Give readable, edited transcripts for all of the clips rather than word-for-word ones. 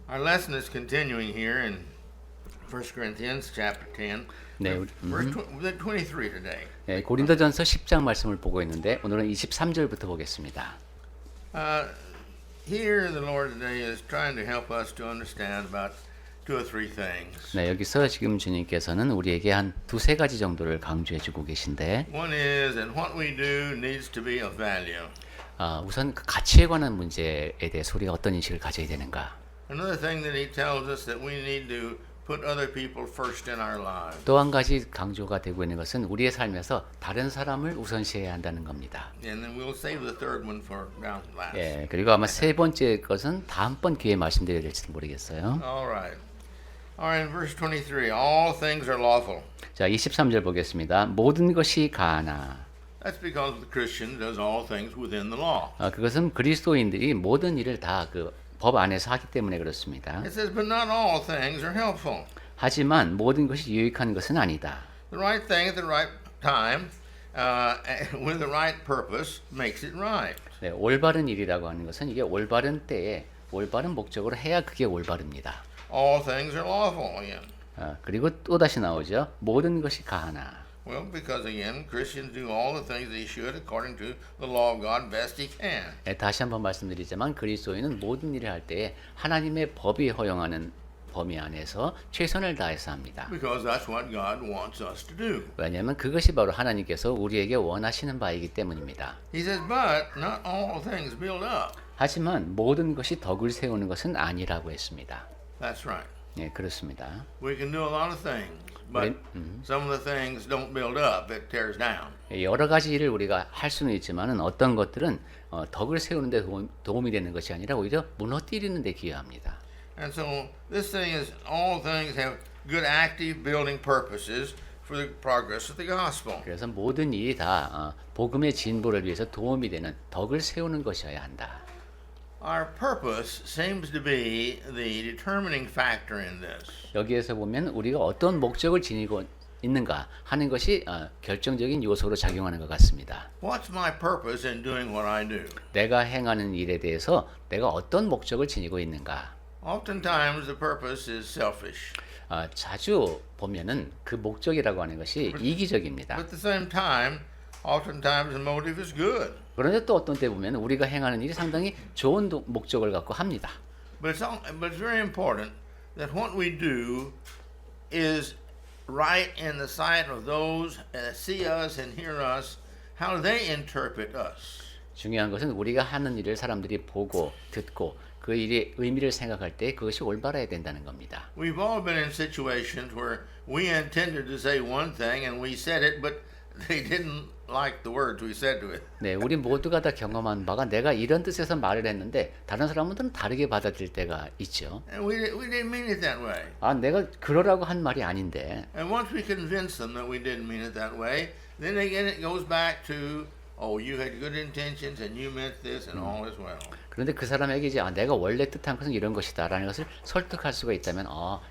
Our lesson is continuing here in 1 Corinthians chapter 10, 네, verse 23 today. 네, 고린도전서 10장 말씀을 보고 있는데 오늘은 23절부터 보겠습니다. Here the Lord today is trying to help us to understand about two or three things. 네, 여기서 지금 주님께서는 우리에게 한 두세 가지 정도를 강조해 주고 계신데 One is that what we do needs to be of value. 우선 그 가치에 관한 문제에 대해서 우리가 어떤 인식을 가져야 되는가. Another thing that he tells us that we need to put other people first in our lives. 또 한 가지 강조가 되고 있는 것은 우리의 삶에서 다른 사람을 우선시해야 한다는 겁니다. And then we'll save the third one for down last. 예, 그리고 아마 세 번째 것은 다음번 기회에 말씀드려야 될지도 모르겠어요. All right. All right, in verse 23, all things are lawful. 자, 23절 보겠습니다. 모든 것이 가하나. That's because the Christian does all things within the law. 그것은 그리스도인들이 모든 일을 다 그 법 안에서 하기 때문에 그렇습니다. It says, but not all things are helpful. 하지만 모든 것이 유익한 것은 아니다. The right thing at the right time, with the right purpose, makes it right. 네, 올바른 일이라고 하는 것은 이게 올바른 때에 올바른 목적으로 해야 그게 올바릅니다. All things are lawful again. 그리고 또 다시 나오죠. 모든 것이 가하나. Well, because again, Christians do all the things they should according to the law of God best he can. 네, 다시 한번 말씀드리지만 그리스도인은 모든 일을 할 때에 하나님의 법이 허용하는 범위 안에서 최선을 다해서 합니다. Because that's what God wants us to do. 왜냐하면 그것이 바로 하나님께서 우리에게 원하시는 바이기 때문입니다. He says, but not all things build up. 하지만 모든 것이 덕을 세우는 것은 아니라고 했습니다. That's right. 네, 그렇습니다. We can do a lot of things, but some of the things don't build up, it tears down. 여러 가지 일을 우리가 할 수는 있지만은 어떤 것들은 덕을 세우는 데 도움이 되는 것이 아니라 오히려 무너뜨리는 데 기여합니다. And so this thing is, all things have good active building purposes for the progress of the gospel. 그래서 모든 일이 다 복음의 진보를 위해서 도움이 되는 덕을 세우는 것이어야 한다. Our purpose seems to be the determining factor in this. 여기에서 보면 우리가 어떤 목적을 지니고 있는가 하는 것이 결정적인 요소로 작용하는 것 같습니다. What's my purpose in doing what I do? 내가 행하는 일에 대해서 내가 어떤 목적을 지니고 있는가. Oftentimes the purpose is selfish. 자주 보면은 그 목적이라고 하는 것이 이기적입니다. But at the same time, oftentimes the motive is good. 그런데 또 어떤 때 보면 우리가 행하는 일이 상당히 좋은 목적을 갖고 합니다. But it's very important that what we do is right in the sight of those that see us and hear us, how they interpret us. 중요한 것은 우리가 하는 일을 사람들이 보고 듣고 그 일의 의미를 생각할 때 그것이 올바라야 된다는 겁니다. We've all been in situations where we intended to say one thing and we said it, but they didn't like the words we said to it. 네, 우리 모두가 다 경험한 바가 내가 이런 뜻에서 말을 했는데 다른 사람들은 다르게 받아들일 때가 있죠. And we didn't mean it that way. 내가 그러라고 한 말이 아닌데. And once we convince them that we didn't mean it that way, then again it goes back to, oh, you had good intentions and you meant this and all is well. 그런데 그 사람에게 이제 내가 원래 뜻한 것은 이런 것이다라는 것을 설득할 수가 있다면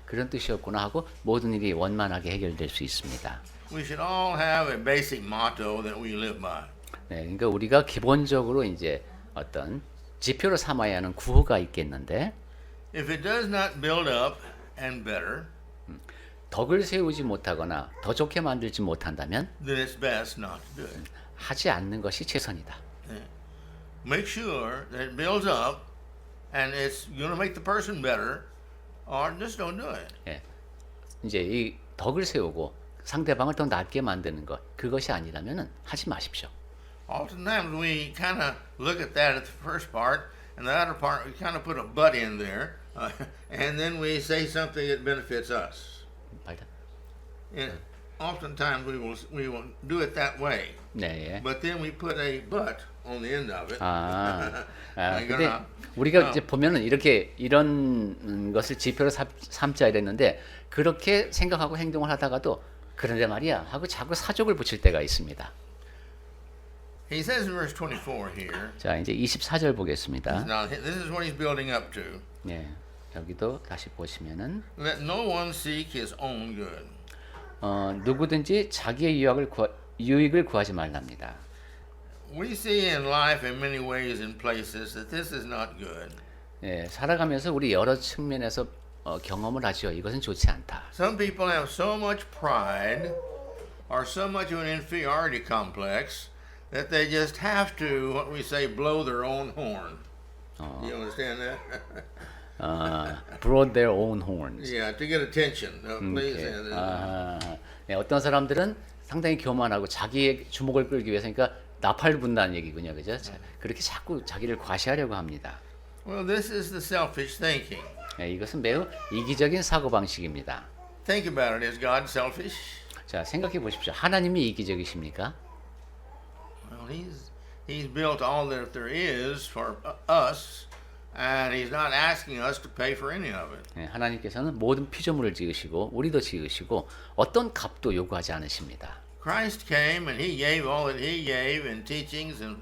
그런 뜻이었구나 하고 모든 일이 원만하게 해결될 수 있습니다. We should all have a basic motto that we live by. 네, 그러니까 우리가 기본적으로 이제 어떤 지표로 삼아야 하는 구호가 있겠는데, If it does not build up and better, 덕을 세우지 못하거나 더 좋게 만들지 못한다면 then it's best not to do it. 하지 않는 것이 최선이다. Make sure that it builds up and it's going to make the person better, or just don't do it. 예, 이제 이 덕을 세우고 상대방을 더 낫게 만드는 것, 그것이 아니라면은 하지 마십시오. Oftentimes we kind of look at that at the first part, and the other part we kind of put a but in there, and then we say something that benefits us. And oftentimes we will do it that way. 네. But then we put a but on the end of it. 근데 우리가 이제 보면은 이런 것을 지표로 삼자 이랬는데 그렇게 생각하고 행동을 하다가도 그런데 말이야 하고 자꾸 사족을 붙일 때가 있습니다. He says in verse 24 here. 자, 이제 24절 보겠습니다. Now this is what he's building up to. 네. 여기도 다시 보시면은 Let no one seek his own good. 누구든지 자기의 유익을 구하지 말랍니다. We see in life in many ways and places that this is not good. 예, 살아가면서 우리 여러 측면에서 경험을 하죠. 이것은 좋지 않다. Some people have so much pride or so much of an inferiority complex that they just have to, what we say, blow their own horn. Do you understand that? Brought their own horns. Yeah, to get attention. Please. 아, 네, 어떤 사람들은 상당히 교만하고 자기의 주목을 끌기 위해서 그러니까 나팔 분다는 얘기군요, 그죠? 그렇게 자꾸 자기를 과시하려고 합니다. Well, this is the selfish thinking. 네, 이것은 매우 이기적인 사고 방식입니다. Think about it. Is God selfish? 자, 생각해 보십시오. 하나님이 이기적이십니까? Well, He's built all that there is for us, and He's not asking us to pay for any of it. 네, 하나님께서는 모든 피조물을 지으시고 우리도 지으시고 어떤 값도 요구하지 않으십니다. Christ came and He gave all that He gave in teachings, and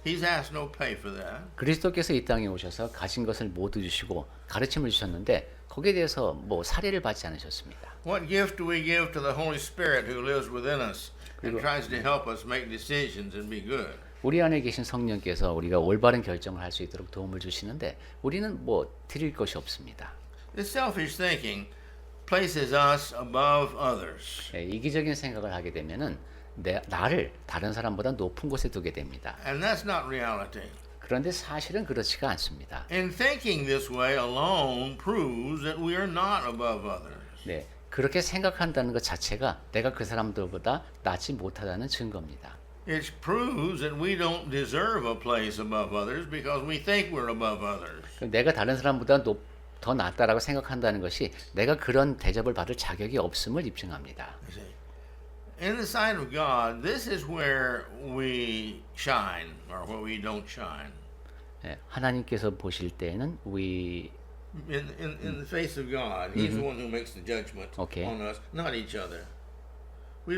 He's asked no pay for that. 그리스도께서 이 땅에 오셔서 가진 것을 모두 주시고 가르침을 주셨는데 거기에 대해서 뭐 사례를 받지 않으셨습니다. What gift do we give to the Holy Spirit who lives within us and tries to help us make decisions and be good? 우리 안에 계신 성령께서 우리가 올바른 결정을 할 수 있도록 도움을 주시는데 우리는 뭐 드릴 것이 없습니다. This selfish thinking places us above others. 네, 이기적인 생각을 하게 되면은 나를 다른 사람보다 높은 곳에 두게 됩니다. And that's not reality. 그런데 사실은 그렇지가 않습니다. And thinking this way alone proves that we are not above others. 네, 그렇게 생각한다는 것 자체가 내가 그 사람들보다 낫지 못하다는 증거입니다. It proves that we don't deserve a place above others because we think we're above others. 내가 다른 사람보다 더 낫다라고 생각한다는 것이 내가 그런 대접을 받을 자격이 없음을 입증합니다. In the sight of God, this is where we shine or where we don't shine. 네, 하나님께서 보실 때에는 In the face of God, He's the one who makes the judgment Okay. on us, not each other. We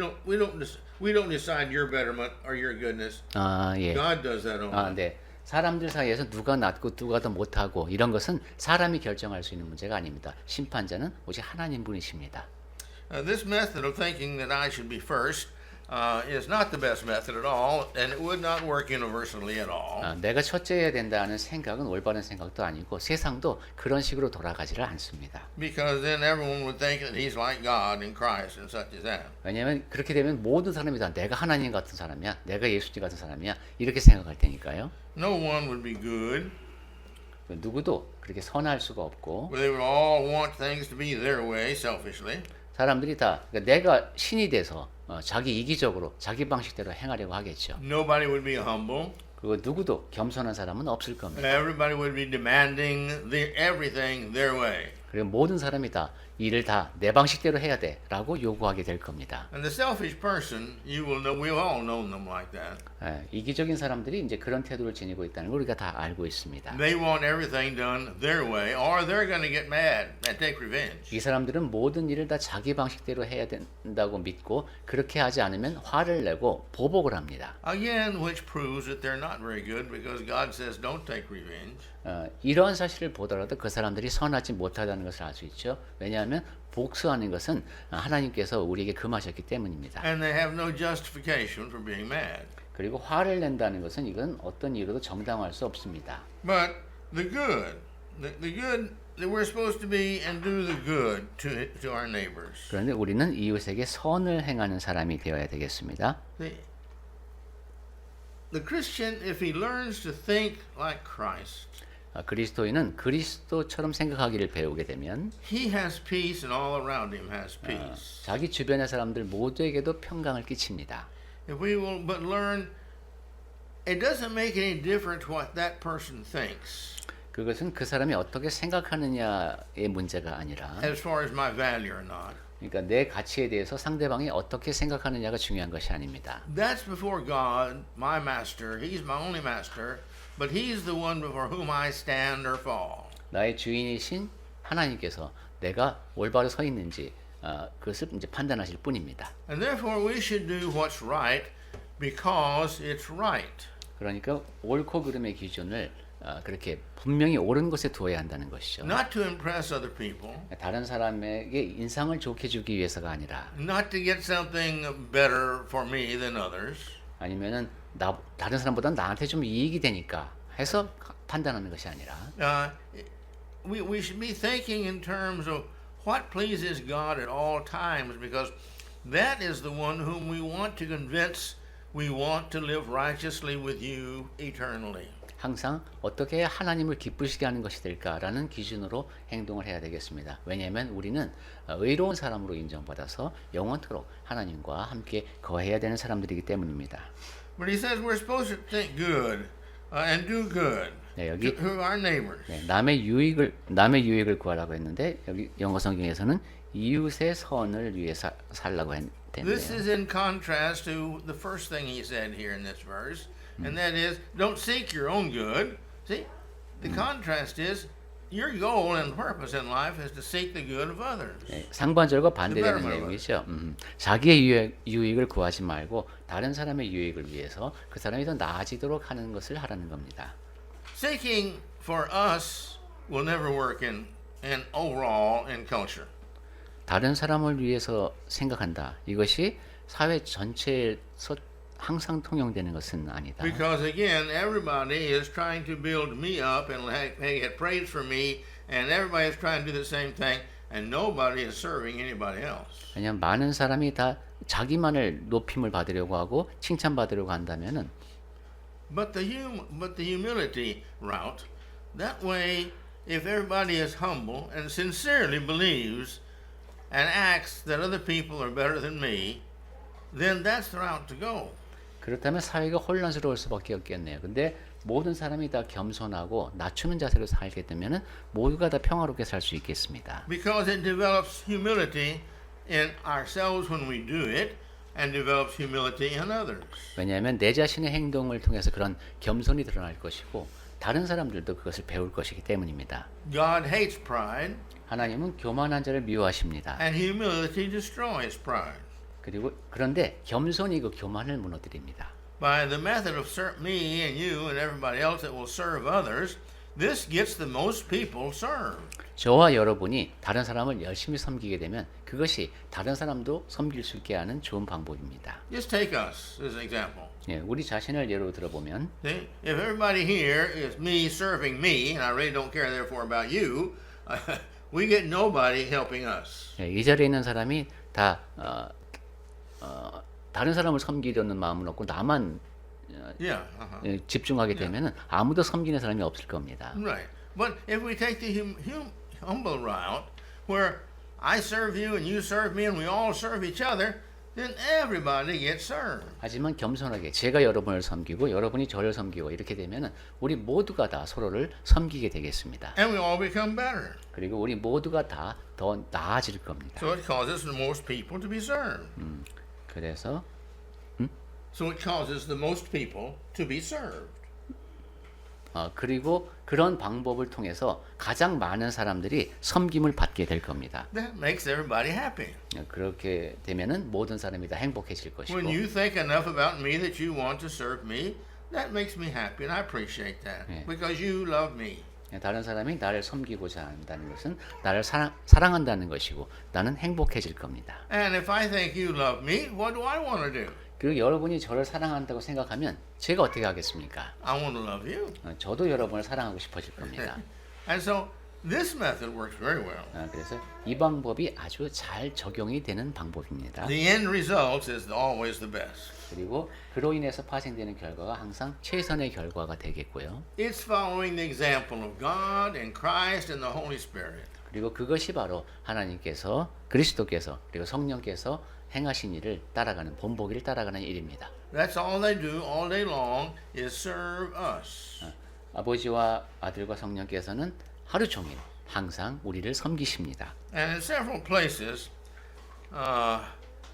don't decide your betterment or your goodness. 아, 예. God does that only. 아, 네. 사람들 사이에서 누가 낫고 누가 더 못하고 이런 것은 사람이 결정할 수 있는 문제가 아닙니다. 심판자는 오직 하나님 분이십니다. This method of thinking that I should be first is not the best method at all, and it would not work universally at all. 내가 첫째여야 된다는 생각은 올바른 생각도 아니고 세상도 그런 식으로 돌아가지를 않습니다. Because then everyone would think that he's like God in Christ and such as that. 왜냐하면 그렇게 되면 모든 사람이 다 내가 하나님 같은 사람이야, 내가 예수님 같은 사람이야 이렇게 생각할 테니까요. No one would be good. 누구도 그렇게 선할 수가 없고 They would all want things to be their way selfishly. 사람들이 다 그러니까 내가 신이 돼서 자기 이기적으로 자기 방식대로 행하려고 하겠죠. Nobody would be humble. 그리고 누구도 겸손한 사람은 없을 겁니다. Everybody would be demanding everything their way. 그리고 모든 사람이 다 일을 다 내 방식대로 해야 돼라고 요구하게 될 겁니다. And the selfish person, you will know, we've all known them like that. 이기적인 사람들이 이제 그런 태도를 지니고 있다는 걸 우리가 다 알고 있습니다. They want everything done their way, or they're going to get mad and take revenge. 이 사람들은 모든 일을 다 자기 방식대로 해야 된다고 믿고 그렇게 하지 않으면 화를 내고 보복을 합니다. Again, which proves that they're not very good because God says don't take revenge. 이러한 사실을 보더라도 그 사람들이 선하지 못하다는 것을 알 수 있죠. 왜냐하면 복수하는 것은 하나님께서 우리에게 금하셨기 때문입니다. And they have no justification for being mad. 그리고 화를 낸다는 것은 이건 어떤 이유로도 정당화할 수 없습니다. But the good that we're supposed to be and do the good to our neighbors. 그런데 우리는 이웃에게 선을 행하는 사람이 되어야 되겠습니다. The Christian, if he learns to think like Christ, 그리스도인은 그리스도처럼 생각하기를 배우게 되면 he has peace and all around him has peace. 자기 주변의 사람들 모두에게도 평강을 끼칩니다. If we will but learn, it doesn't make any difference what that person thinks. 그것은 그 사람이 어떻게 생각하느냐의 문제가 아니라 As far as my value or not. 그러니까 내 가치에 대해서 상대방이 어떻게 생각하느냐가 중요한 것이 아닙니다. That's before God, my master. He's my only master, but he's the one before whom I stand or fall. 나의 주인이신 하나님께서 내가 올바로 서 있는지 그것을 이제 판단하실 뿐입니다. And therefore we should do what's right because it's right. 그러니까 옳고 그름의 기준을 그렇게 분명히 옳은 곳에 두어야 한다는 것이죠. Not to impress other people. 다른 사람에게 인상을 좋게 주기 위해서가 아니라 Not to get something better for me than others. 아니면은 다른 사람보다 나한테 좀 이익이 되니까 해서 판단하는 것이 아니라 we should be thinking in terms of what pleases God at all times, because that is the one whom we want to convince we want to live righteously with you eternally. 항상 어떻게 하나님을 기쁘시게 하는 것이 될까라는 기준으로 행동을 해야 되겠습니다. 왜냐하면 우리는 의로운 사람으로 인정받아서 영원토록 하나님과 함께 거해야 되는 사람들이기 때문입니다. But he says we're supposed to think good and do good 네, 여기 to our neighbors. 네, 남의 유익을 구하라고 했는데 여기 영어 성경에서는 이웃의 선을 위해 살라고 This 했는데요. is in contrast to the first thing he said here in this verse, and that is, don't seek your own good. See, the contrast is your goal and purpose in life is to seek the good of others. 네, 상반절과 반대되는 The 내용이죠. 자기의 유익을 구하지 말고 다른 사람의 유익을 위해서 그 사람이 더 나아지도록 하는 것을 하라는 겁니다. Seeking for us will never work in overall in culture. 다른 사람을 위해서 생각한다. 이것이 사회 전체에서 항상 통용되는 것은 아니다. Because again, everybody is trying to build me up and get praise for me, and everybody is trying to do the same thing, and nobody is serving anybody else. 왜냐하면 많은 사람이 다 자기만을 높임을 받으려고 하고 칭찬받으려고 한다면은 But the humility route, that way, if everybody is humble and sincerely believes and acts that other people are better than me, then that's the route to go. 그렇다면 사회가 혼란스러울 수밖에 없겠네요. 근데 모든 사람이 다 겸손하고 낮추는 자세로 살게 되면은 모두가 다 평화롭게 살 수 있겠습니다. Because it develops humility in ourselves when we do it, and develops humility in others. 왜냐하면 내 자신의 행동을 통해서 그런 겸손이 드러날 것이고 다른 사람들도 그것을 배울 것이기 때문입니다. God hates pride, 하나님은 교만한 자를 미워하십니다. and humility destroys pride. 그리고 그런데 겸손이 그 교만을 무너뜨립니다. By the method of me and you and everybody else that will serve others, this gets the most people served. 저와 여러분이 다른 사람을 열심히 섬기게 되면 그것이 다른 사람도 섬길 수 있게 하는 좋은 방법입니다. Just take us as an example. 예, 우리 자신을 예로 들어보면 See, if everybody here is me serving me, and I really don't care therefore about you, we get nobody helping us. 예, 이 자리에 있는 사람이 다 다른 사람을 섬기려는 마음은 없고 나만 Yeah. 집중하게 되면은 아무도 섬기는 사람이 없을 겁니다. Right. But if we take the humble route, where I serve you and you serve me and we all serve each other, then everybody gets served. 하지만 겸손하게 제가 여러분을 섬기고 여러분이 저를 섬기고 이렇게 되면은 우리 모두가 다 서로를 섬기게 되겠습니다. And we all become better. 그리고 우리 모두가 다 더 나아질 겁니다. So it causes the most people to be served. 그래서 So it causes the most people to be served. 그리고 그런 방법을 통해서 가장 많은 사람들이 섬김을 받게 될 겁니다. That makes everybody happy. 그렇게 되면은 모든 사람이 다 행복해질 것이고 When you think enough about me that you want to serve me, that makes me happy, and I appreciate that because you love me. 다른 사람이 나를 섬기고자 한다는 것은 나를 사랑한다는 것이고 나는 행복해질 겁니다. And if I think you love me, what do I want to do? 그리고 여러분이 저를 사랑한다고 생각하면 제가 어떻게 하겠습니까? I want to love you. 저도 여러분을 사랑하고 싶어질 겁니다. And so this method works very well. 그래서 이 방법이 아주 잘 적용이 되는 방법입니다. The end result is always the best. 그리고 그로 인해서 파생되는 결과가 항상 최선의 결과가 되겠고요. It's following the example of God and Christ and the Holy Spirit. 그리고 그것이 바로 하나님께서 그리스도께서 그리고 성령께서 행하신 일을 따라가는 본보기를 따라가는 일입니다. That's all they do all day long is serve us. 아버지와 아들과 성령께서는 하루 종일 항상 우리를 섬기십니다. And in several places,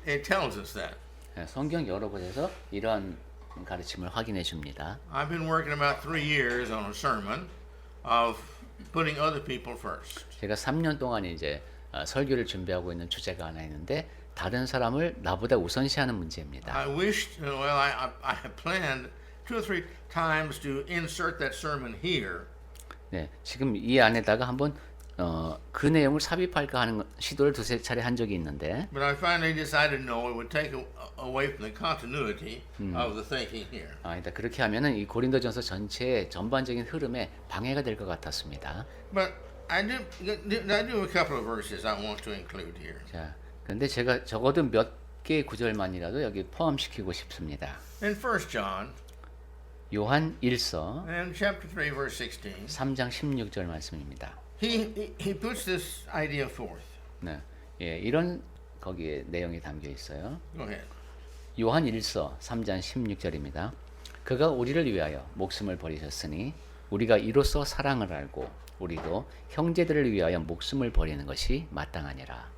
it tells us that. 성경 여러 곳에서 이러한 가르침을 확인해 줍니다. I've been working about 3 years on a sermon of putting other people first. 제가 3년 동안 이제 설교를 준비하고 있는 주제가 하나 있는데 다른 사람을 나보다 우선시하는 문제입니다. I wished, well, I planned 2 or 3 times to insert that sermon here. 네, 지금 이 안에다가 한번 그 내용을 삽입할까 하는 시도를 두세 차례 한 적이 있는데 but I finally decided no, it would take away from the continuity of the thinking here. 일단 그렇게 하면은 이 고린도전서 전체의 전반적인 흐름에 방해가 될 것 같았습니다. But I do a couple of verses I want to include here. 자, 그런데 제가 적어도 몇 개의 구절만이라도 여기 포함시키고 싶습니다. In 1 John 요한 1서 and chapter 3 verse 16, 3장 16절 말씀입니다. he puts this idea forth. 네, 예, 이런 거기에 내용이 담겨 있어요. Go ahead. 요한 1서 3장 16절입니다. 그가 우리를 위하여 목숨을 버리셨으니 우리가 이로써 사랑을 알고 우리도 형제들을 위하여 목숨을 버리는 것이 마땅하니라.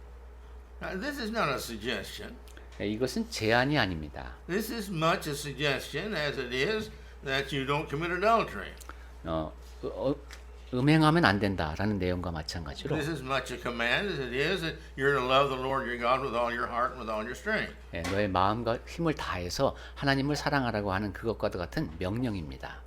Now, this is not a suggestion. 예, 이것은 제안이 아닙니다. This is much a suggestion as it is that you don't commit adultery. 음행하면 안 된다라는 내용과 마찬가지로 This is much a command as it is that you're to love the Lord your God with all your heart and with all your strength. 예, 너의 마음과 힘을 다해서 하나님을 사랑하라고 하는 그것과도 같은 명령입니다.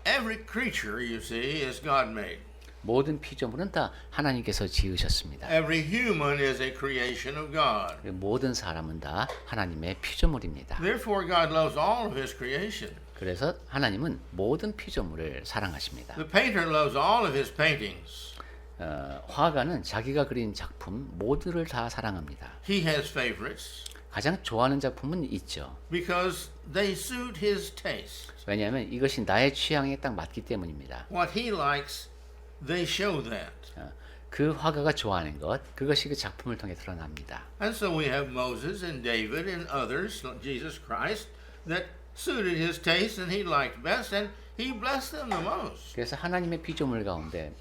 Every creature you see is God made. 모든 피조물은 다 하나님께서 지으셨습니다. Every human is a creation of God. 모든 사람은 다 하나님의 피조물입니다. Therefore, God loves all of His creation. 그래서 하나님은 모든 피조물을 사랑하십니다. The painter loves all of his paintings. 화가는 자기가 그린 작품 모두를 다 사랑합니다. He has favorites 가장 좋아하는 작품은 있죠. because they suit his taste. 왜냐하면 이것이 나의 취향에 딱 맞기 때문입니다. What he likes, they show that. 그 화가가 좋아하는 것, 그것이 그 작품을 통해 드러납니다. And so we have Moses and David and others, like Jesus Christ, that suited his taste and he liked best, and he blessed them the most. 그래서 하나님의 피조물 가운데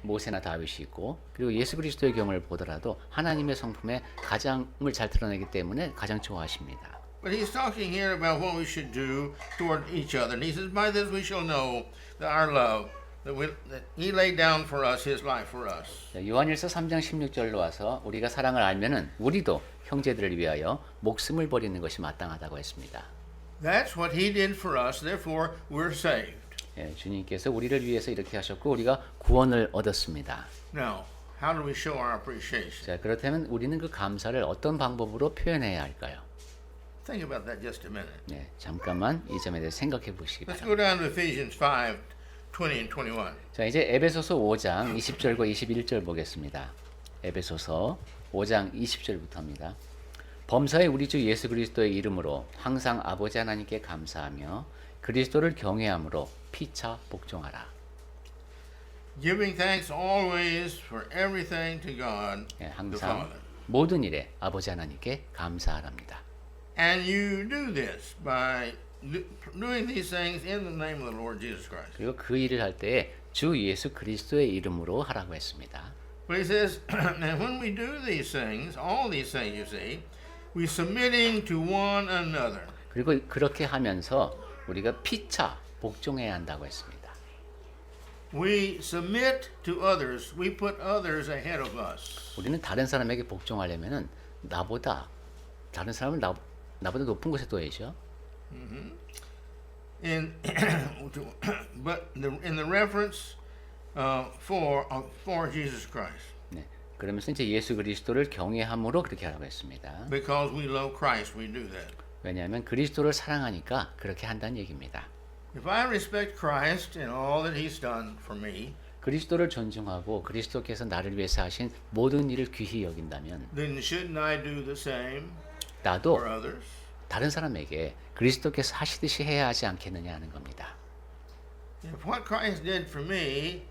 모세나 다윗이 있고, 그리고 예수 그리스도의 경우를 보더라도 하나님의 성품에 가장을 잘 드러내기 때문에 가장 좋아하십니다. But he's talking here about what we should do toward each other. And he says, by this we shall know that our love, that he laid down for us his life for us. 요한일서 3장 16절로 와서 우리가 사랑을 알면은 우리도 형제들을 위하여 목숨을 버리는 것이 마땅하다고 했습니다. That's what he did for us. Therefore, we're saved. 예, 주님께서 우리를 위해서 이렇게 하셨고 우리가 구원을 얻었습니다. Now, how do we show our appreciation? 자, 그렇다면 우리는 그 감사를 어떤 방법으로 표현해야 할까요? Think about that just a minute. 네, 잠깐만 이 점에 대해 생각해 보시기 Let's 바랍니다. go down to Ephesians 5, 20 and 21. 자, 이제 에베소서 5장 20절과 21절 보겠습니다. 에베소서 5장 20절부터입니다. 범사에 우리 주 예수 그리스도의 이름으로 항상 아버지 하나님께 감사하며 그리스도를 경외함으로 피차 복종하라. Giving thanks always for everything to God 예, the 항상 Father. 모든 일에 아버지 하나님께 감사하랍니다. And you do this by doing these things in the name of the Lord Jesus Christ. 그리고 그 일을 할 때에 주 예수 그리스도의 이름으로 하라고 했습니다. But he says, and when we do these things, all these things you see, we submitting to one another. 그리고 그렇게 하면서 우리가 피차 복종해야 한다고 했습니다. We submit to others. We put others ahead of us. 우리는 다른 사람에게 복종하려면은 다른 사람을 나보다 높은 곳에 둬야죠. But in the reference for Jesus Christ. 네. 그러면서 이제 예수 그리스도를 경외함으로 그렇게 하라고 했습니다. Because we love Christ, we do that. 왜냐하면 그리스도를 사랑하니까 그렇게 한다는 얘기입니다. If I respect Christ and all that He's done for me, 그리스도를 존중하고 그리스도께서 나를 위해서 하신 모든 일을 귀히 여긴다면 then shouldn't I do the same 나도 for others? 다른 사람에게 그리스도께서 하시듯이 해야 하지 않겠느냐 하는 겁니다. If what Christ did for me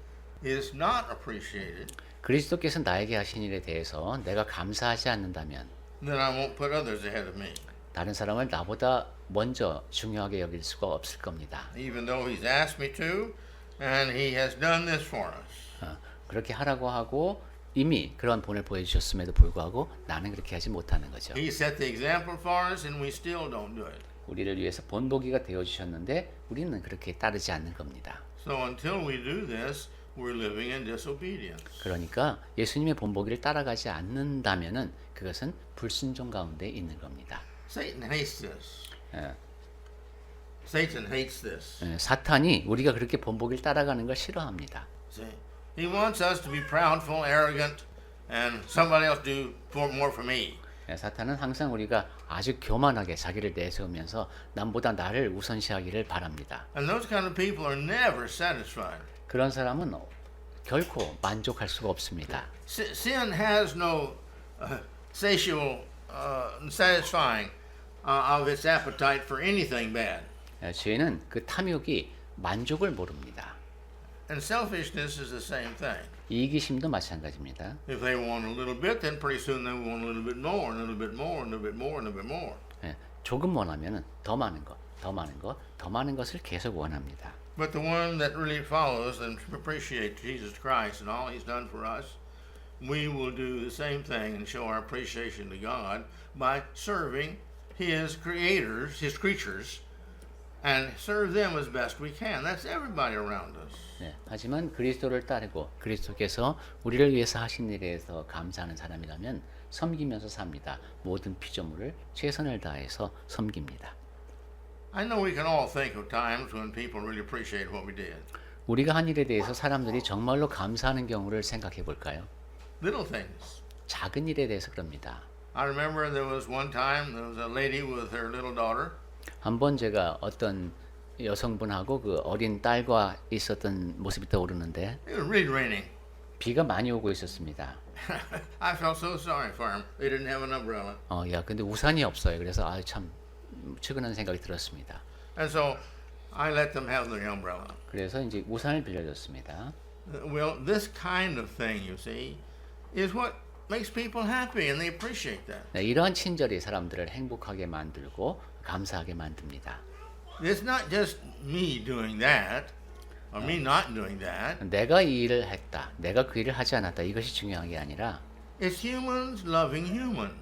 is not appreciated, 그리스도께서 나에게 하신 일에 대해서 내가 감사하지 않는다면 then I won't put others ahead of me. 다른 사람을 나보다 먼저 중요하게 여길 수가 없을 겁니다. Even though He's asked me to, and He has done this for us. 그렇게 하라고 하고 이미 그런 본을 보여주셨음에도 불구하고 나는 그렇게 하지 못하는 거죠. He set the example for us, and we still don't do it. 우리를 위해서 본보기가 되어주셨는데 우리는 그렇게 따르지 않는 겁니다. So until we do this, we're living in disobedience. 그러니까 예수님의 본보기를 따라가지 않는다면은 그것은 불순종 가운데 있는 겁니다. Satan hates this. 예, Satan hates this. 사탄이 우리가 그렇게 본보기를 따라가는 걸 싫어합니다. See, He wants us to be proudful, arrogant, and somebody else do more for me. 사탄은 항상 우리가 아주 교만하게 자기를 내세우면서 남보다 나를 우선시하기를 바랍니다. And those kind of people are never satisfied. 그런 사람은 결코 만족할 수가 없습니다. Sin has no satisfying of its appetite for anything bad. 죄는 그 탐욕이 만족을 모릅니다. And selfishness is the same thing. 이기심도 마찬가지입니다. If they want a little bit, then pretty soon they want a little bit more, and a little bit more, and a little bit more, and a little bit more. 조금 원하면은 더 많은 것, 더 많은 것, 더 많은 것을 계속 원합니다. But the one that really follows and appreciates Jesus Christ and all He's done for us, we will do the same thing and show our appreciation to God by serving His creators, His creatures, and serve them as best we can. That's everybody around us. 하지만 그리스도를 따르고 그리스도께서 우리를 위해서 하신 일에 대해서 감사하는 사람이라면 섬기면서 삽니다. 모든 피조물을 최선을 다해서 섬깁니다. I know we can all think of times when people really appreciate what we did. 우리가 한 일에 대해서 사람들이 정말로 감사하는 경우를 생각해 볼까요? Little things. 작은 일에 대해서 그럽니다. I remember there was one time there was a lady with her little daughter. 한번 제가 어떤 여성분하고 그 어린 딸과 있었던 모습이 떠오르는데 It was really raining. 비가 많이 오고 있었습니다. I felt so sorry for them. They didn't have an umbrella. 근데 우산이 없어요. 그래서 참 측은한 생각이 들었습니다. And so I let them have their umbrella. 그래서 이제 우산을 빌려줬습니다. Well, this kind of thing, you see, is what makes people happy, and they appreciate that. 이러한 친절이 사람들을 행복하게 만들고 감사하게 만듭니다. It's not just me doing that, or me not doing that. 내가 이 일을 했다, 내가 그 일을 하지 않았다, 이것이 중요한 게 아니라 It's humans loving humans.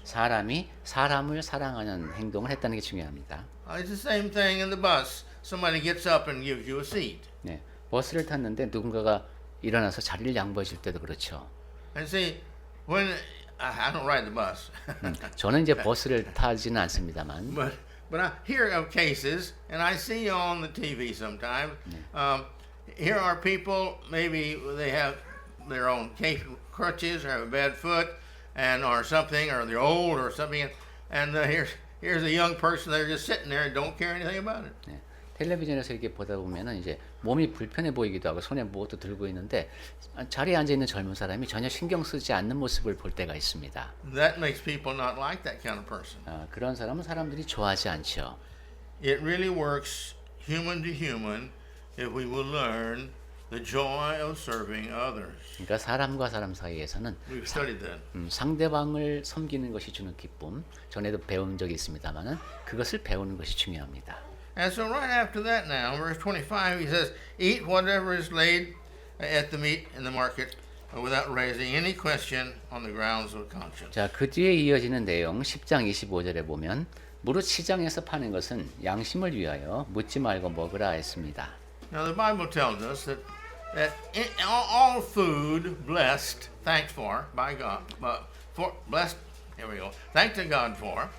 사람이 사람을 사랑하는 행동을 했다는 게 중요합니다. It's the same thing in the bus. Somebody gets up and gives you a seat. 버스를 tas는데 누군가가 일어나서 자리를 양보해 줄 때도 그렇죠. And see, when I don't ride the bus, 저는 이제 버스를 타지는 않습니다만 but I hear of cases, and I see on the TV sometimes. Here are people, maybe they have their own crutches or have a bad foot, and or something, or they're old or something, and here's a young person. They're just sitting there and don't care anything about it. 텔레비전에서 이렇게 보다 보면은 이제 몸이 불편해 보이기도 하고 손에 무엇도 들고 있는데 자리에 앉아 있는 젊은 사람이 전혀 신경 쓰지 않는 모습을 볼 때가 있습니다. That makes people not like that kind of person. 그런 사람은 사람들이 좋아하지 않죠. It really works human to human if we will learn the joy of serving others. 그러니까 사람과 사람 사이에서는 We've studied that. 상대방을 섬기는 것이 주는 기쁨, 전에도 배운 적이 있습니다만은 그것을 배우는 것이 중요합니다. And so right after that now, verse 25, he says, eat whatever is laid at the meat in the market without raising any question on the grounds of conscience. 자, 그 뒤에 이어지는 내용 10장 25절에 보면 무릇 시장에서 파는 것은 양심을 위하여 묻지 말고 먹으라 했습니다. Now the Bible tells us that all food blessed, thanked for by God, blessed, here we go, thanked to God for,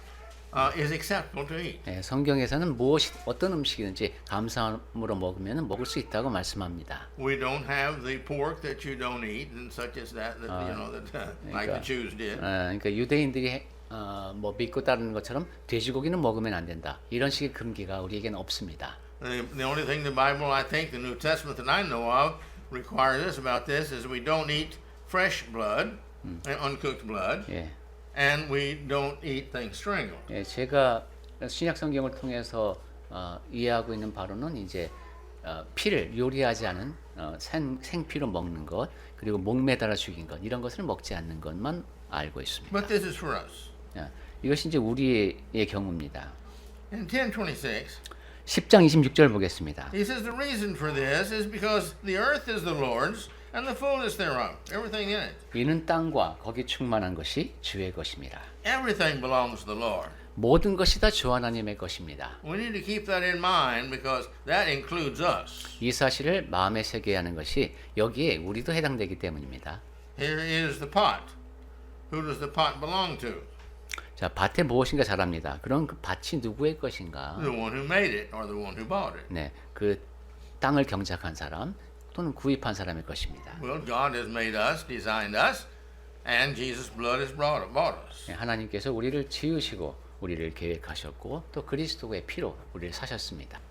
is acceptable to eat. 성경에서는 어떤 음식이든지 감사함으로 먹으면 먹을 수 있다고 말씀합니다. We don't have the pork that you don't eat and such as that you know that like the Jews did. 그러니까 유대인들이 뭐 믿고 따르는 것처럼 돼지고기는 먹으면 안 된다. 이런 식의 금기가 우리에게는 없습니다. The only thing the Bible, I think, the New Testament that I know of requires us about this is we don't eat fresh blood, uncooked blood. And we don't eat things strangled. 제가 신약 성경을 통해서 이해하고 있는 바로는 이제 피를 요리하지 않은 생피로 먹는 것, 그리고 목매달아 죽인 것, 이런 것을 먹지 않는 것만 알고 있습니다. But this is for us. 이것이 이제 우리의 경우입니다. In 10:26, 10장 26절 보겠습니다. he says the reason for this is because the earth is the Lord's and the fullness thereof, everything in it. 이는 땅과 거기 충만한 것이 주의 것입니다. Everything belongs to the Lord. 모든 것이 다 주 하나님의 것입니다. We need to keep that in mind because that includes us. 이 사실을 마음에 새겨야 하는 것이 여기에 우리도 해당되기 때문입니다. Here is the pot. Who does the pot belong to? 자, 밭에 무엇인가 자랍니다. 그럼 그 밭이 누구의 것인가? The one who made it or the one who bought it. 그 땅을 경작한 사람, 또는 구입한 사람일 것입니다. Well, God has made us, designed us, and Jesus' blood has bought us. 하나님께서 우리를 지으시고 우리를 계획하셨고 또 그리스도의 피로 우리를 사셨습니다.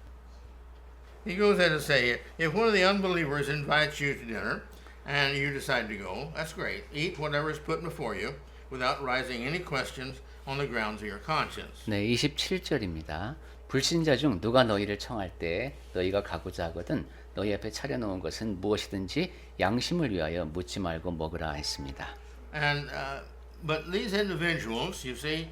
He goes ahead to say, if one of the unbelievers invites you to dinner and you decide to go, that's great. Eat whatever is put before you without raising any questions on the grounds of your conscience. 네, 27절입니다. 불신자 중 누가 너희를 청할 때 너희가 가고자 하거든 너희 앞에 차려놓은 것은 무엇이든지 양심을 위하여 묻지 말고 먹으라 했습니다. And but these individuals, you see,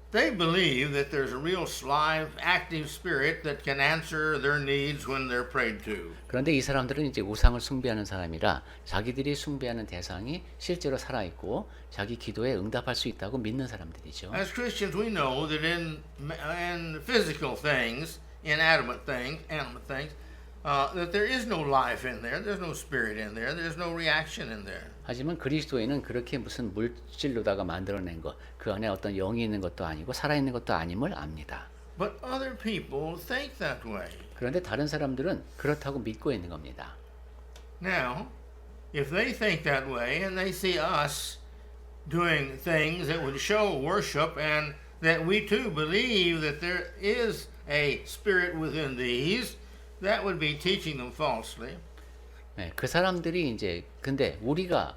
they believe that there's a real live, active spirit that can answer their needs when they're prayed to. 그런데 이 사람들은 이제 우상을 숭배하는 사람이라 자기들이 숭배하는 대상이 실제로 살아 있고 자기 기도에 응답할 수 있다고 믿는 사람들이죠. As Christians, we know that in physical things, inanimate things, animate things, that there is no life in there. There's no spirit in there. There's no reaction in there. 하지만 그리스도인은 그렇게 무슨 물질로다가 만들어낸 것, 그 안에 어떤 영이 있는 것도 아니고 살아있는 것도 아님을 압니다. But other people think that way. 그런데 다른 사람들은 그렇다고 믿고 있는 겁니다. Now, if they think that way and they see us doing things that would show worship and that we too believe that there is a spirit within these, that would be teaching them falsely. 네, 그 사람들이 이제 근데 우리가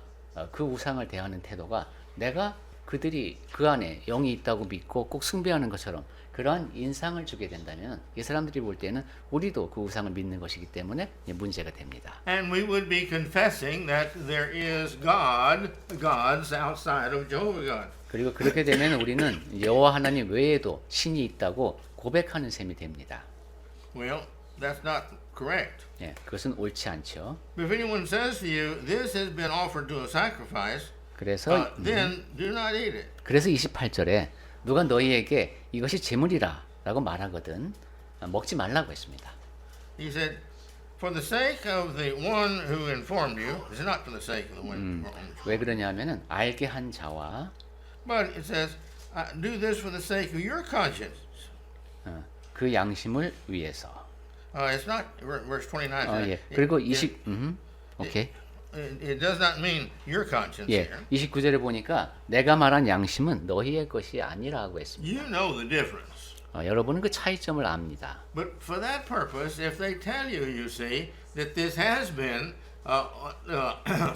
그 우상을 대하는 태도가 내가 그들이 그 안에 영이 있다고 믿고 꼭 숭배하는 것처럼 그러한 인상을 주게 된다면 이 사람들이 볼 때는 우리도 그 우상을 믿는 것이기 때문에 문제가 됩니다. And we would be confessing that there is gods outside of Jehovah God. 그리고 그렇게 되면 우리는 여호와 하나님 외에도 신이 있다고 고백하는 셈이 됩니다. Well, that's not correct. 예, 그것은 옳지 않죠. If anyone says to you, "This has been offered to a sacrifice," 그래서 then do not eat it. 그래서 28절에 누가 너희에게 이것이 제물이라라고 말하거든 먹지 말라고 했습니다. He said, "For the sake of the one who informed you," it's not for the sake of the one who informed you. 왜 그러냐면은 알게 한 자와 But it says, "Do this for the sake of your conscience." 그 양심을 위해서. It's not verse 29. 예. 그리고 20 오케이. It does not mean your conscience 예. here. 29절에 보니까 내가 말한 양심은 너희의 것이 아니라고 했습니다. You know the difference. 여러분은 그 차이점을 압니다. But for that purpose, if they tell you, you see, that this has been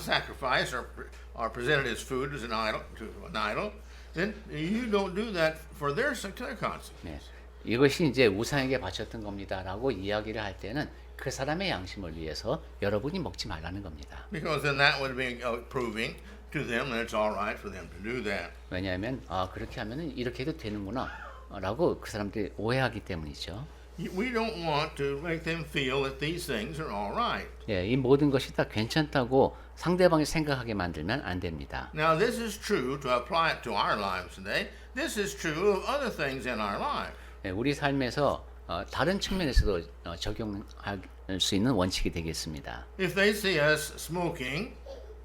sacrificed or presented as food as an idol, then you don't do that for their conscience. 네. 이것이 이제 우상에게 바쳤던 겁니다라고 이야기를 할 때는 그 사람의 양심을 위해서 여러분이 먹지 말라는 겁니다. Because then that would be proving to them that it's all right for them to do that. 왜냐하면 그렇게 하면은 이렇게 해도 되는구나라고 그 사람들이 오해하기 때문이죠. We don't want to make them feel that these things are all right. 예, 이 모든 것이 다 괜찮다고 상대방이 생각하게 만들면 안 됩니다. Now this is true to apply it to our lives today. This is true of other things in our life. 예, 우리 삶에서 다른 측면에서도 적용할 수 있는 원칙이 되겠습니다. If they see us smoking,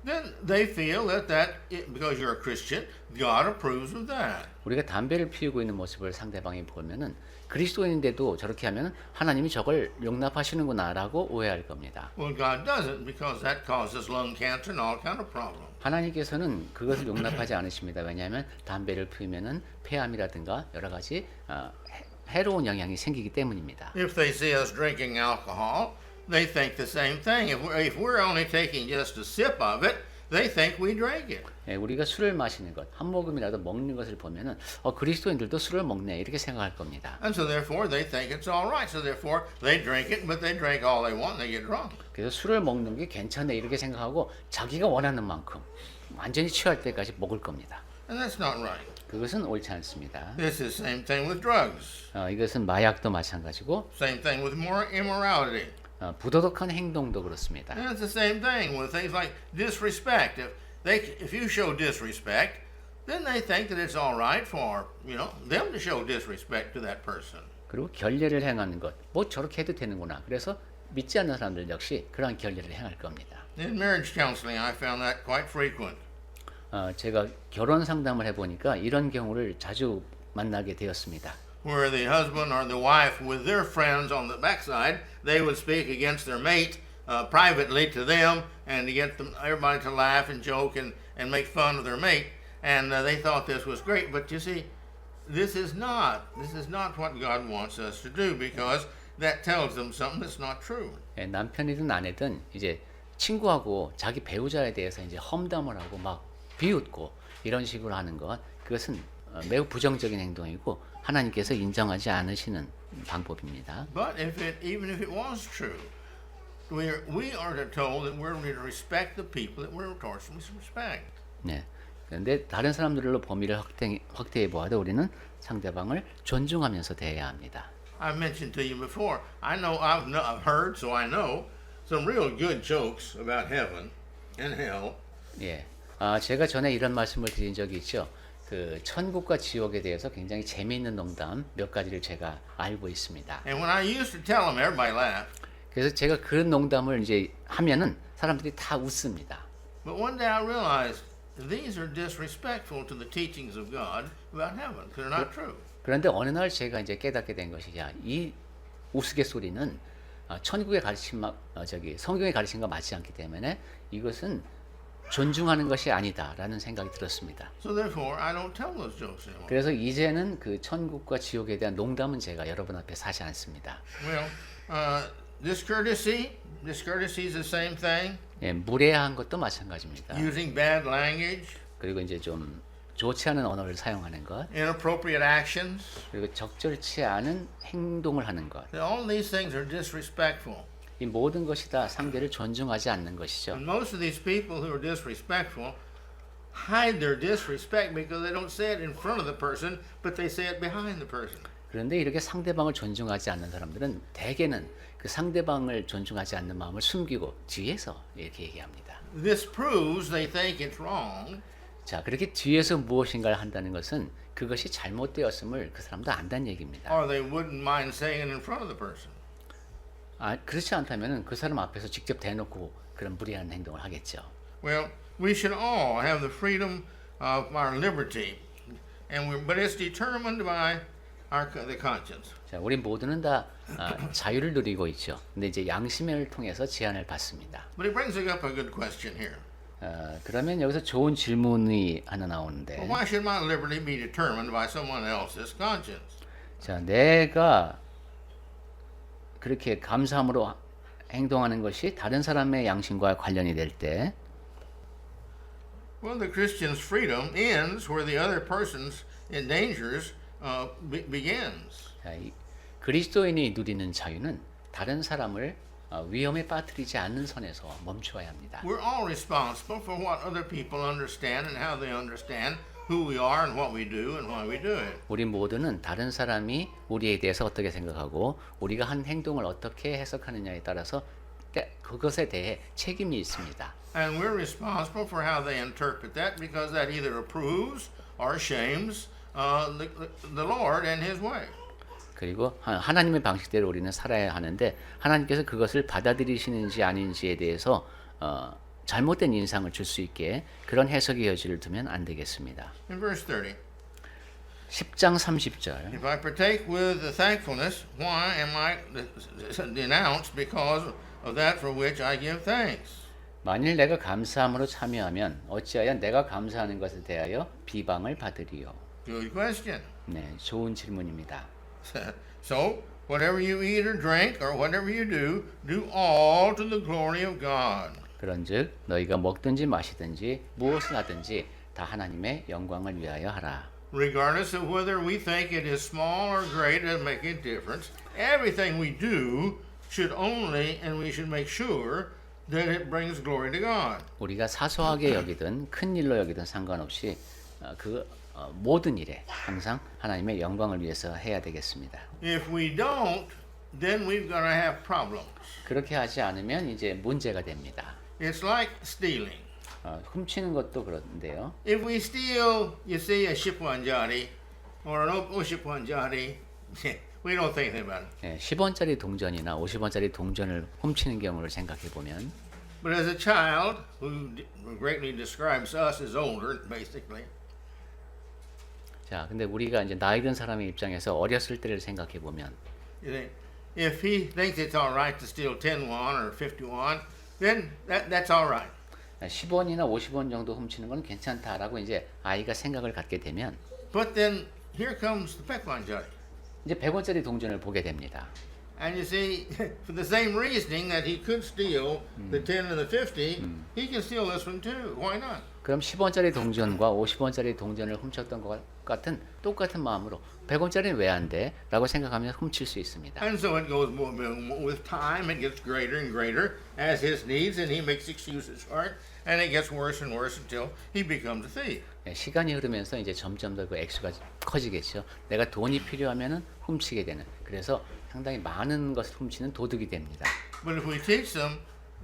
then they feel that because you're a Christian, God approves of that. 우리가 담배를 피우고 있는 모습을 상대방이 보면은 그리스도인인데도 저렇게 하면 하나님이 저걸 용납하시는구나라고 오해할 겁니다. Well, God doesn't because that causes lung cancer and all kind of problems. 하나님께서는 그것을 용납하지 않으십니다. 왜냐하면 담배를 피우면은 폐암이라든가 여러 가지 해로운 영향이 생기기 때문입니다. If they see us drinking alcohol, they think the same thing. If we're only taking just a sip of it, they think we drank it. 예, 우리가 술을 마시는 것, 한 모금이라도 먹는 것을 보면은 그리스도인들도 술을 먹네 이렇게 생각할 겁니다. And so therefore they think it's all right. So therefore they drink it, but they drink all they want and they get drunk. 그래서 술을 먹는 게 괜찮네 이렇게 생각하고 자기가 원하는 만큼 완전히 취할 때까지 먹을 겁니다. And that's not right. 그것은 옳지 않습니다. This is the same thing with drugs. 이것은 마약도 마찬가지고 Same thing with immorality. 부도덕한 행동도 그렇습니다. And it's the same thing with things like disrespect. If you show disrespect, then they think that it's all right for them to show disrespect to that person. 그리고 결례를 행하는 것, 뭐 저렇게 해도 되는구나. 그래서 믿지 않는 사람들 역시 그러한 결례를 행할 겁니다. In marriage counseling, I found that quite frequent. 제가 결혼 상담을 해보니까 이런 경우를 자주 만나게 되었습니다. Where the husband or the wife with their friends on the backside, they would speak against their mate privately to them and to get them, everybody to laugh and joke and make fun of their mate. And they thought this was great. But you see, this is not what God wants us to do, because that tells them something that's not true. 예, 남편이든 아내든 이제 친구하고 자기 배우자에 대해서 이제 험담을 하고 막 비웃고 이런 식으로 하는 것, 그것은 매우 부정적인 행동이고 하나님께서 인정하지 않으시는 방법입니다. But even if it was true, we are told that we're to respect the people that we're to respect. 네. 그런데 다른 사람들로 범위를 확대해 보아도 우리는 상대방을 존중하면서 대해야 합니다. I've mentioned to you before. I've heard, so I know some real good jokes about heaven and hell. 예. 제가 전에 이런 말씀을 드린 적이 있죠. 그 천국과 지옥에 대해서 굉장히 재미있는 농담 몇 가지를 제가 알고 있습니다. And when I used to tell them, everybody laughed. 그래서 제가 그런 농담을 이제 하면은 사람들이 다 웃습니다. But one day I realized these are disrespectful to the teachings of God about heaven, because they're not true. 그런데 어느 날 제가 이제 깨닫게 된 것이, 이 우스갯소리는 천국의 가르침과 성경의 가르침과 맞지 않기 때문에 이것은 존중하는 것이 아니다라는 생각이 들었습니다. So therefore, I don't tell those jokes anymore. 그래서 이제는 그 천국과 지옥에 대한 농담은 제가 여러분 앞에 하지 않습니다. Well, discourtesy is the same thing. 예, 무례한 것도 마찬가지입니다. Using bad language, 그리고 이제 좀 좋지 않은 언어를 사용하는 것, inappropriate actions. 그리고 적절치 않은 행동을 하는 것. All these things are disrespectful. 이 모든 것이 다 상대를 존중하지 않는 것이죠. And most of these people who are disrespectful hide their disrespect because they don't say it in front of the person, but they say it behind the person. 그런데 이렇게 상대방을 존중하지 않는 사람들은 대개는 그 상대방을 존중하지 않는 마음을 숨기고 뒤에서 이렇게 얘기합니다. This proves they think it's wrong. 자, 그렇게 뒤에서 무엇인가를 한다는 것은 그것이 잘못되었음을 그 사람도 안다는 얘기입니다. Or they wouldn't mind saying it in front of the person. 그렇지 않다면 그 사람 앞에서 직접 대놓고 그런 무리한 행동을 하겠죠. Well, we should all have the freedom of our liberty, but it's determined by the conscience. 자, 우리 모두는 다 자유를 누리고 있죠. 근데 이제 양심을 통해서 제한을 받습니다. But it brings up a good question here. 그러면 여기서 좋은 질문이 하나 나오는데, Well, why should my liberty be determined by someone else's conscience? 자, 내가 그렇게 감사함으로 행동하는 것이 다른 사람의 양심과 관련이 될 때, Well, the Christian's freedom ends where the other person's endangers begins. 자, 그리스도인이 누리는 자유는 다른 사람을 위험에 빠뜨리지 않는 선에서 멈춰야 합니다. We're all responsible for what other people understand and how they understand who we are and what we do and why we do it. 우리 모두는 다른 사람이 우리에 대해서 어떻게 생각하고 우리가 한 행동을 어떻게 해석하느냐에 따라서 그것에 대해 책임이 있습니다. And we're responsible for how they interpret that, because that either approves or shames the Lord and His way. 그리고 하나님의 방식대로 우리는 살아야 하는데 하나님께서 그것을 받아들이시는지 아닌지에 대해서 잘못된 인상을 줄 수 있게 그런 해석의 여지를 두면 안 되겠습니다. In verse 30, 10장 30절. if I partake with the thankfulness, why am I denounced because of that for which I give thanks? 만일 내가 감사함으로 참여하면 어찌하여 내가 감사하는 것에 대하여 비방을 받으리요. Good question. 네, 좋은 질문입니다. So, whatever you eat or drink or whatever you do all to the glory of God. 그런즉 너희가 먹든지 마시든지 무엇을 하든지 다 하나님의 영광을 위하여 하라. Regardless of whether we think it is small or great, it doesn't make any difference. Everything we do should only, and we should make sure that it brings glory to God. 우리가 사소하게 여기든 큰 일로 여기든 상관없이 모든 일에 항상 하나님의 영광을 위해서 해야 되겠습니다. If we don't, then we're going to have problems. 그렇게 하지 않으면 이제 문제가 됩니다. It's like stealing. 훔치는 것도 그런데요. If we steal, you see, a shipwanjari or an 50wanjari, we don't think anything about it. 10원짜리 동전이나 50원짜리 동전을 훔치는 경우를 생각해 보면, But as a child, who greatly describes us as older, basically, 자, 근데 우리가 이제 나이 든 사람의 입장에서 어렸을 때를 생각해 보면, you think, if he thinks it's all right to steal 10 won or 50 won, then that's all right. 10원이나 50원 정도 훔치는 건 괜찮다라고 이제 아이가 생각을 갖게 되면 But then here comes the Paekwanjari. 이제 100원짜리 동전을 보게 됩니다. And you see, for the same reasoning that he could steal the 10 and the 50, he can steal this one too. Why not? 그럼 10원짜리 동전과 50원짜리 동전을 훔쳤던 것 같은 똑같은 마음으로 100원짜리는 왜 안 돼? 라고 생각하면 훔칠 수 있습니다. And so it goes with time, it gets greater and greater as his needs, and he makes excuses for it, and it gets worse and worse until he becomes a thief. 시간이 흐르면서 이제 점점 더 그 액수가 커지겠죠. 내가 돈이 필요하면은 훔치게 되는. 그래서 상당히 많은 것을 훔치는 도둑이 됩니다. But if we teach them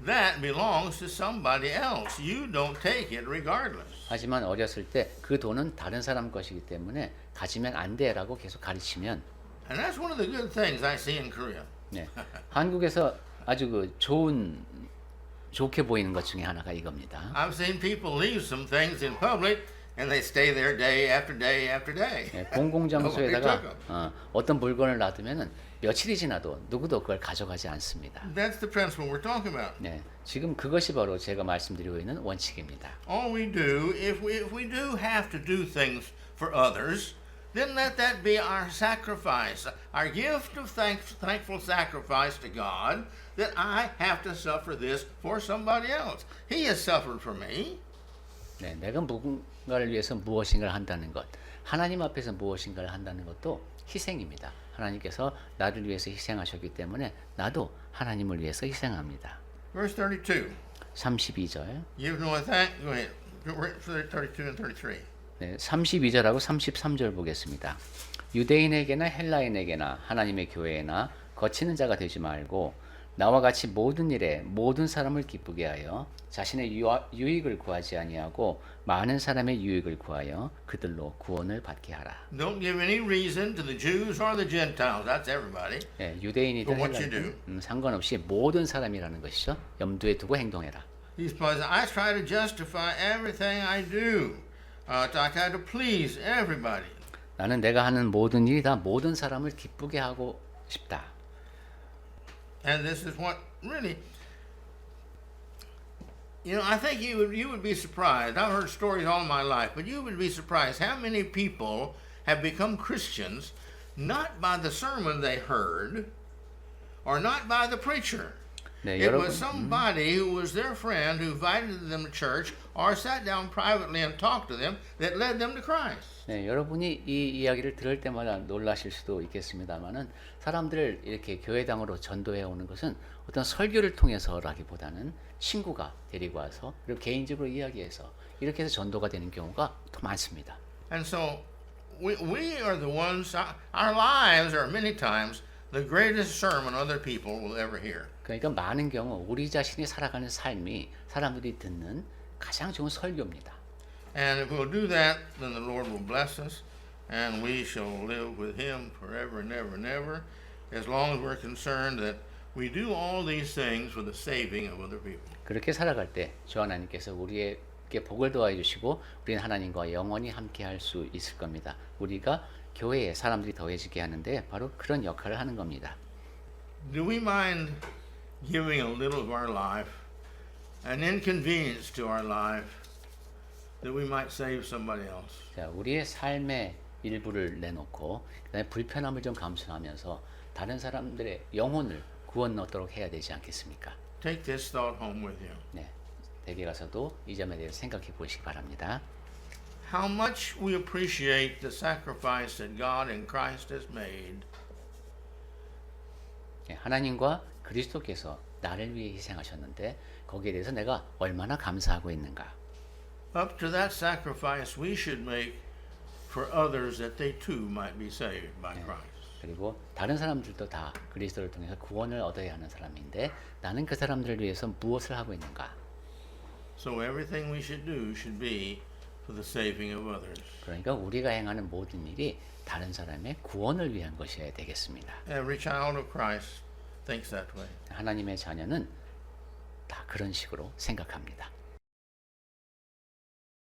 that belongs to somebody else, you don't take it regardless. 하지만 어렸을 때 그 돈은 다른 사람 것이기 때문에 가지면 안 돼라고 계속 가르치면 And that's one of the good things I see in Korea. 네, 한국에서 아주 그 좋게 보이는 것 중에 하나가 이겁니다. I've seen people leave some things in public and they stay there day after day after day. 네, 공공장소에다가 어떤 물건을 놔두면은 며칠이 지나도 누구도 그걸 가져가지 않습니다. That's the principle we're talking about. 네, 지금 그것이 바로 제가 말씀드리고 있는 원칙입니다. All we do, if we do have to do things for others, then let that be our sacrifice, our gift of thankful sacrifice to God, that I have to suffer this for somebody else. He has suffered for me. 네, 내가 누군가를 위해서 무엇인가를 한다는 것, 하나님 앞에서 무엇인가를 한다는 것도 희생입니다. 하나님께서 나를 위해서 희생하셨기 때문에 나도 하나님을 위해서 희생합니다. Verse 32. 32절. Give no thank. Go ahead. 32 and 33. 네, 32절하고 33절 보겠습니다. 유대인에게나 헬라인에게나 하나님의 교회에나 거치는 자가 되지 말고 나와 같이 모든 일에 모든 사람을 기쁘게 하여 자신의 유익을 구하지 아니하고 많은 사람의 유익을 구하여 그들로 구원을 받게 하라. Don't give any reason to the Jews or the Gentiles. That's everybody. 네, 유대인이든 But what you 헬라인이든 상관없이 모든 사람이라는 것이죠. 염두에 두고 행동해라. He's saying, I try to justify everything I do. I try to please everybody. 나는 내가 하는 모든 일이 다 모든 사람을 기쁘게 하고 싶다. And this is what really, I think you would be surprised. I've heard stories all my life, but you would be surprised how many people have become Christians not by the sermon they heard or not by the preacher. 네, It was somebody who was their friend who invited them to church or sat down privately and talked to them that led them to Christ. 네, 여러분이 이 이야기를 들을 때마다 놀라실 수도 있겠습니다만은 사람들을 이렇게 교회당으로 전도해 오는 것은 어떤 설교를 통해서라기보다는 친구가 데리고 와서 그리고 개인적으로 이야기해서 이렇게 해서 전도가 되는 경우가 더 많습니다. And so we are the ones, our lives are many times the greatest sermon other people will ever hear. 그러니까 많은 경우 우리 자신이 살아가는 삶이 사람들이 듣는 가장 좋은 설교입니다. And if we'll do that, then the Lord will bless us, and we shall live with Him forever and ever and ever, as long as we're concerned that we do all these things for the saving of other people. 그렇게 살아갈 때 주 하나님께서 우리에게 복을 도와 주시고 우리는 하나님과 영원히 함께 할 수 있을 겁니다. 우리가 교회에 사람들이 더해지게 하는데 바로 그런 역할을 하는 겁니다. Do we mind giving a little of our life, an inconvenience to our life, that we might save somebody else? 자, 우리의 삶의 일부를 내놓고 그다음에 불편함을 좀 감수하면서 다른 사람들의 영혼을 구원 얻도록 해야 되지 않겠습니까? Take this thought home with you. 네, 댁에 가서도 이 점에 대해서 생각해 보시기 바랍니다. How much we appreciate the sacrifice that God in Christ has made. 네, 하나님과 그리스도께서 나를 위해 희생하셨는데 거기에 대해서 내가 얼마나 감사하고 있는가? Up to that sacrifice we should make for others that they too might be saved by Christ. 그리고 다른 사람들도 다 그리스도를 통해서 구원을 얻어야 하는 사람인데 나는 그 사람들을 위해서 무엇을 하고 있는가? So everything we should do should be for the saving of others. 그러니까 우리가 행하는 모든 일이 다른 사람의 구원을 위한 것이어야 되겠습니다. Every child of Christ thinks that way. 하나님의 자녀는 다 그런 식으로 생각합니다.